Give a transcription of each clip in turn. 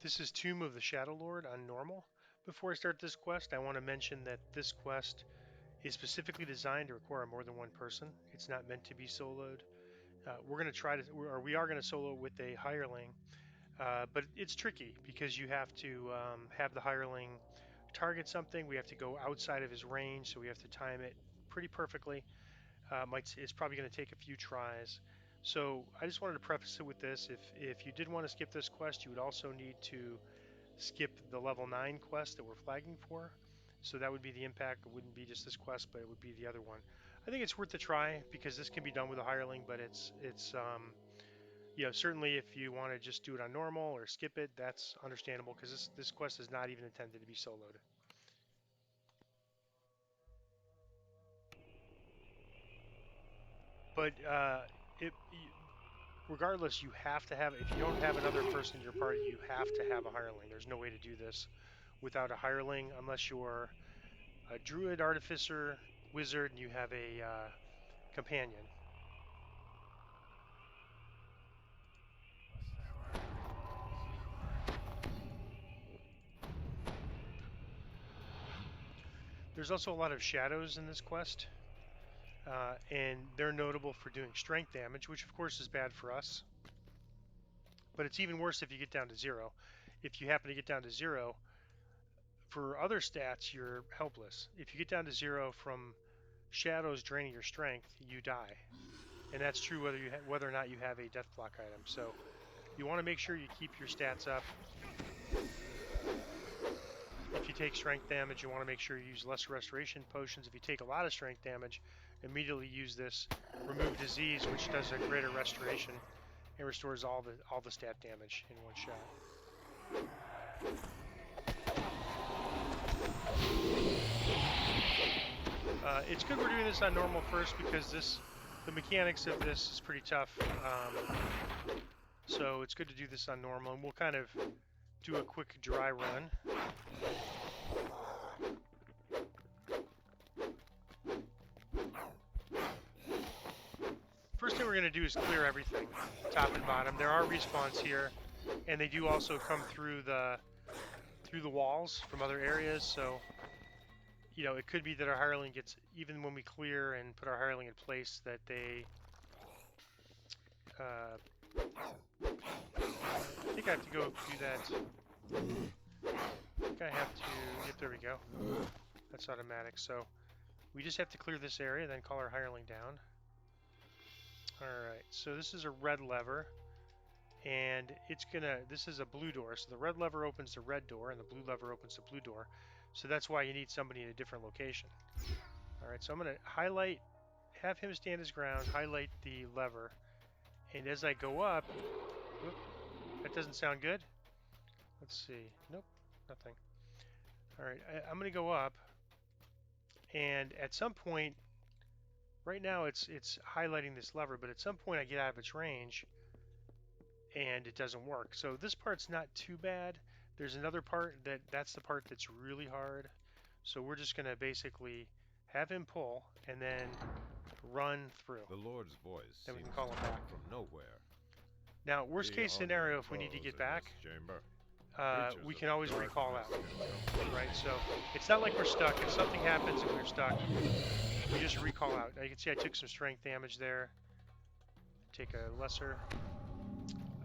This is Tomb of the Shadow Lord on normal. Before I start this quest, I want to mention that this quest is specifically designed to require more than one person. It's not meant to be soloed. We're going to try to, or we are going to solo with a hireling, but it's tricky because you have to have the hireling target something. We have to go outside of his range, so we have to time it pretty perfectly. It's probably going to take a few tries. So I just wanted to preface it with this. If you did want to skip this quest, you would also need to skip the level 9 quest that we're flagging for. So that would be the impact. It wouldn't be just this quest, but it would be the other one. I think it's worth a try because this can be done with a hireling, but certainly if you want to just do it on normal or skip it, that's understandable because this quest is not even intended to be soloed. But regardless, you have to have, if you don't have another person in your party, you have to have a hireling. There's no way to do this without a hireling unless you're a druid, artificer, wizard, and you have a companion. There's also a lot of shadows in this quest, and they're notable for doing strength damage, which of course is bad for us. But it's even worse if you get down to 0. If you happen to get down to 0, for other stats, you're helpless. If you get down to 0 from shadows draining your strength, you die. And that's true whether or not you have a death block item. So you want to make sure you keep your stats up. If you take strength damage, you want to make sure you use less restoration potions. If you take a lot of strength damage, immediately use this remove disease, which does a greater restoration and restores all the stat damage in one shot. It's good we're doing this on normal first because the mechanics of this is pretty tough. So it's good to do this on normal, and we'll kind of do a quick dry run. First thing we're going to do is clear everything, top and bottom. There are respawns here, and they do also come through the walls from other areas, so it could be that our hireling gets, even when we clear and put our hireling in place, that they I think I have to go do that. I think I have to, yep, there we go. That's automatic, so we just have to clear this area, then call our hireling down. Alright, so this is a red lever, and this is a blue door, so the red lever opens the red door, and the blue lever opens the blue door, so that's why you need somebody in a different location. Alright, so I'm going to have him stand his ground, highlight the lever, and as I go up, whoop, that doesn't sound good. Let's see, nope, nothing. Alright, I'm going to go up, and at some point, right now it's highlighting this lever, but at some point I get out of its range and it doesn't work. So this part's not too bad. There's another part that's the part that's really hard. So we're just going to basically have him pull and then run through. The Lord's voice then we can call him back from nowhere. Now, worst case scenario, if we need to get back, we can always recall out, right? So it's not like we're stuck. If something happens and we're stuck, we just recall out. Now you can see I took some strength damage there. Take a lesser.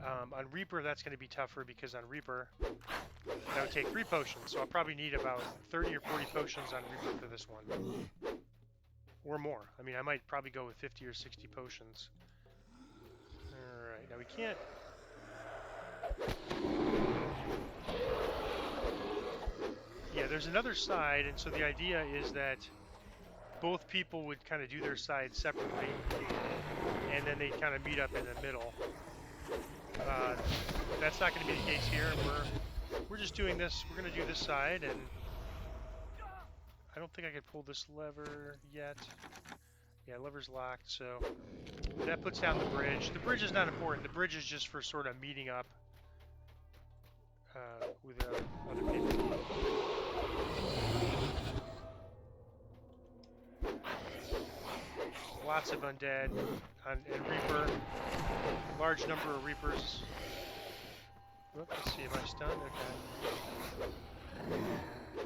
On Reaper, that's going to be tougher because on Reaper, that would take 3 potions. So I'll probably need about 30 or 40 potions on Reaper for this one. Or more. I mean, I might probably go with 50 or 60 potions. Alright, now we can't... Yeah, there's another side, and so the idea is that both people would kind of do their side separately, and then they kind of meet up in the middle. That's not going to be the case here. We're just doing this. We're going to do this side, and I don't think I can pull this lever yet. Yeah, lever's locked, so that puts down the bridge. The bridge is not important. The bridge is just for sort of meeting up with other people. Lots of undead and Reaper. Large number of Reapers. Let's see see, am I stunned? Okay.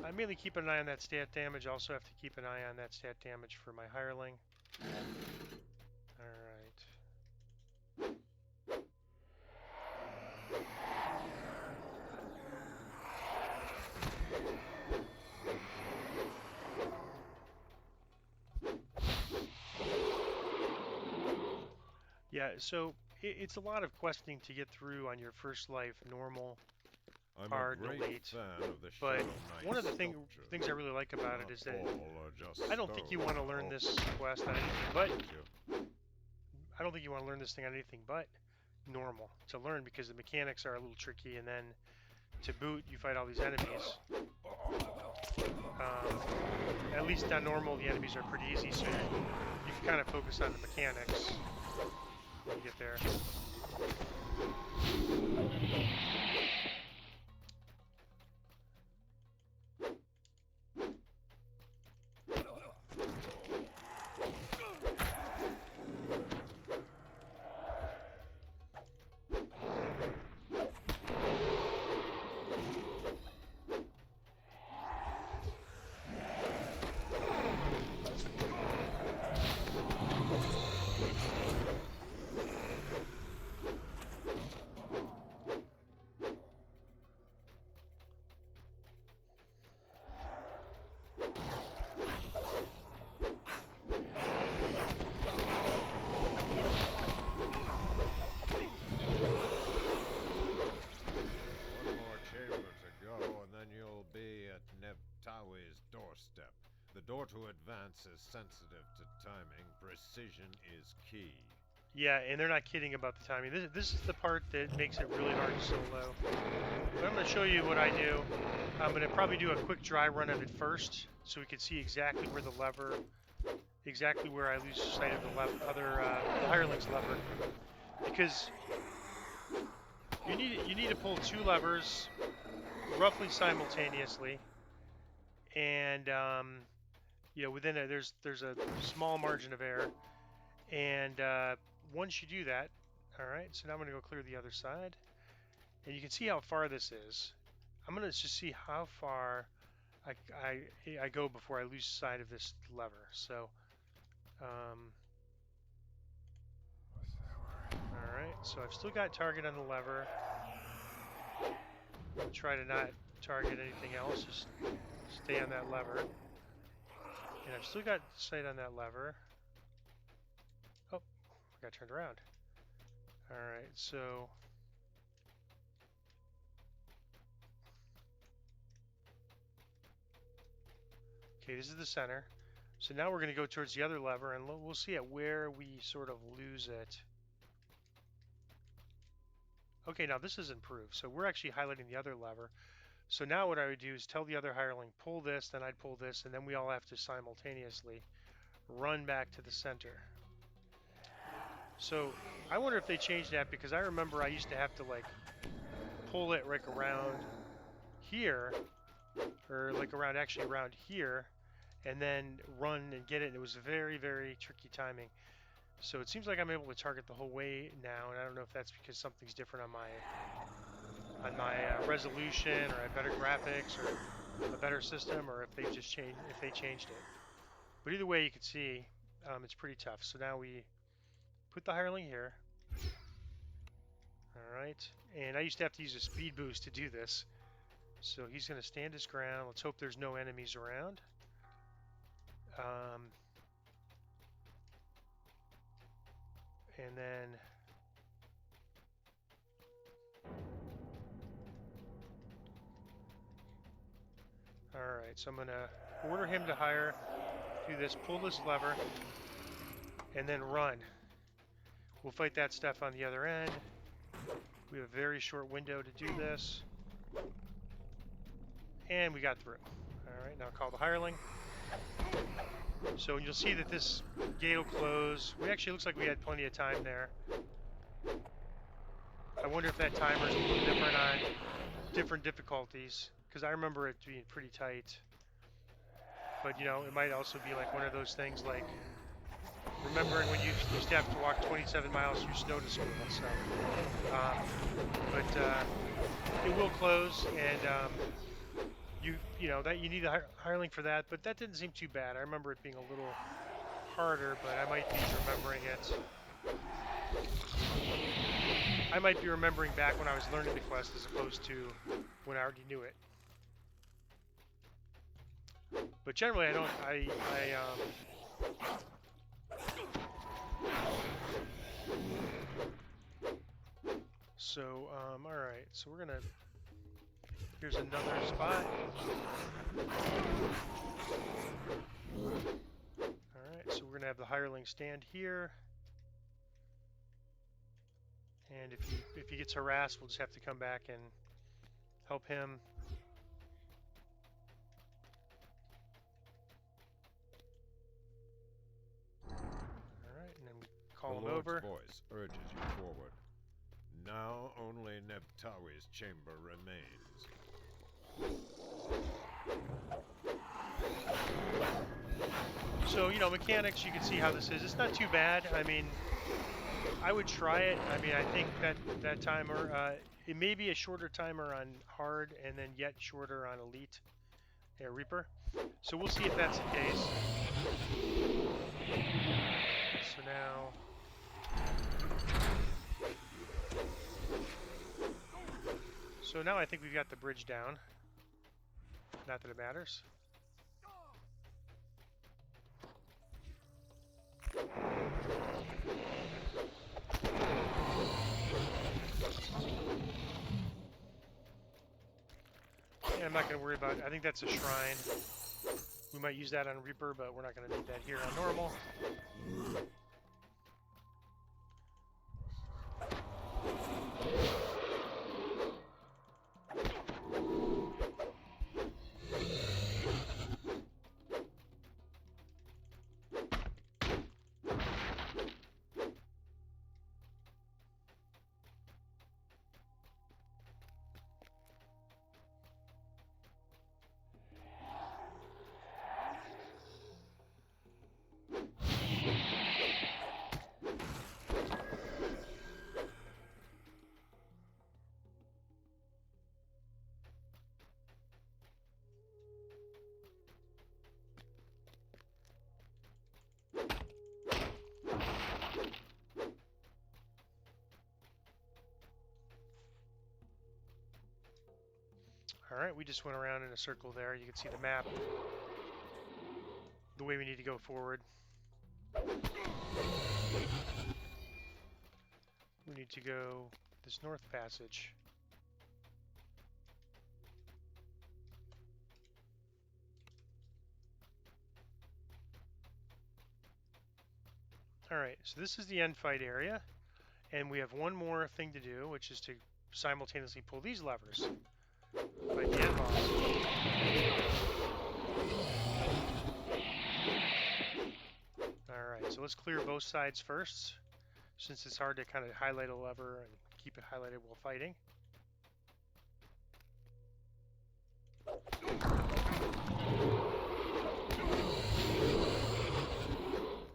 I mainly keep an eye on that stat damage. Also have to keep an eye on that stat damage for my hireling. Alright. Yeah, so it's a lot of questing to get through on your first life, normal, hard, elite. But one of the things I really like about it is that I don't think you want to learn this quest on anything but I don't think you want to learn this thing on anything but normal to learn, because the mechanics are a little tricky, and then to boot you fight all these enemies. At least on normal the enemies are pretty easy, so you can kind of focus on the mechanics when you get there. Doorstep. The door to advance is sensitive to timing. Precision is key. Yeah, and they're not kidding about the timing. This is the part that makes it really hard to solo. But I'm going to show you what I do. I'm going to probably do a quick dry run of it first, so we can see exactly where the lever, exactly where I lose sight of the the hireling's lever, because you need to pull two levers roughly simultaneously, and you know, within a there's a small margin of error, and once you do that, all right. So now I'm going to go clear the other side, and you can see how far this is. I'm going to just see how far I go before I lose sight of this lever. So, all right. So I've still got target on the lever. I'll try to not target anything else. Just stay on that lever. And I've still got sight on that lever. Oh, I got turned around. All right. So. Okay, this is the center. So now we're going to go towards the other lever, and we'll see at where we sort of lose it. Okay, now this is improved. So we're actually highlighting the other lever. So now what I would do is tell the other hireling, pull this, then I'd pull this, and then we all have to simultaneously run back to the center. So I wonder if they changed that, because I remember I used to have to like pull it like around here, or like around here, and then run and get it. And it was very, very tricky timing. So it seems like I'm able to target the whole way now, and I don't know if that's because something's different on my resolution, or I have better graphics, or a better system, or if they changed it. But either way, you can see it's pretty tough. So now we put the hireling here. All right, and I used to have to use a speed boost to do this. So he's going to stand his ground. Let's hope there's no enemies around. And then all right, so I'm going to order him to hire, do this, pull this lever, and then run. We'll fight that stuff on the other end. We have a very short window to do this. And we got through. All right, now call the hireling. So you'll see that this gate will close. We actually, looks like we had plenty of time there. I wonder if that timer is a little different on different difficulties, because I remember it being pretty tight. But you know, it might also be like one of those things like remembering when you used to have to walk 27 miles through snow to school. So, it will close, and you know that you need a hireling for that, but that didn't seem too bad. I remember it being a little harder, but I might be remembering it. I might be remembering back when I was learning the quest as opposed to when I already knew it. But generally, I don't. So all right. So we're gonna. Here's another spot. All right. So we're gonna have the hireling stand here. And if he gets harassed, we'll just have to come back and help him. All right, and then we call him over. The Lord's voice urges you forward. Now only Nebtawi's chamber remains. So, you know, mechanics, you can see how this is. It's not too bad. I mean, I would try it. I mean, I think that timer, it may be a shorter timer on hard and then yet shorter on elite Reaper. So we'll see if that's the case. So now... So now I think we've got the bridge down. Not that it matters. Yeah, I'm not going to worry about it. I think that's a shrine. We might use that on Reaper, but we're not going to need that here on normal. Alright, we just went around in a circle there. You can see the map, the way we need to go forward. We need to go this north passage. Alright, so this is the end fight area, and we have one more thing to do, which is to simultaneously pull these levers. Fight the end boss. Alright, so let's clear both sides first, since it's hard to kind of highlight a lever and keep it highlighted while fighting.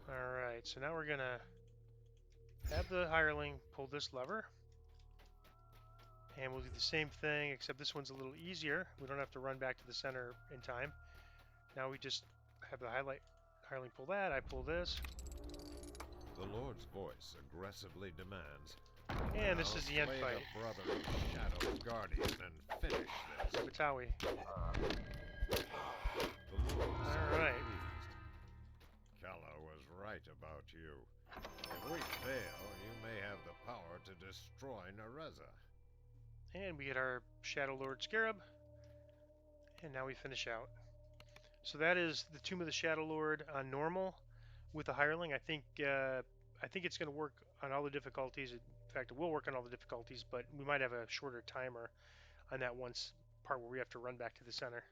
Alright, so now we're going to have the hireling pull this lever. And we'll do the same thing, except this one's a little easier. We don't have to run back to the center in time. Now we just have the hireling pull that, I pull this. The Lord's voice aggressively demands. And this is the end fight. The brother of Shadow's guardian and finish this. Batawi. Alright. Kala was right about you. If we fail, you may have the power to destroy Nereza. And we get our Shadow Lord Scarab. And now we finish out. So that is the Tomb of the Shadow Lord on normal with the hireling. I think it's going to work on all the difficulties. In fact, it will work on all the difficulties, but we might have a shorter timer on that part where we have to run back to the center.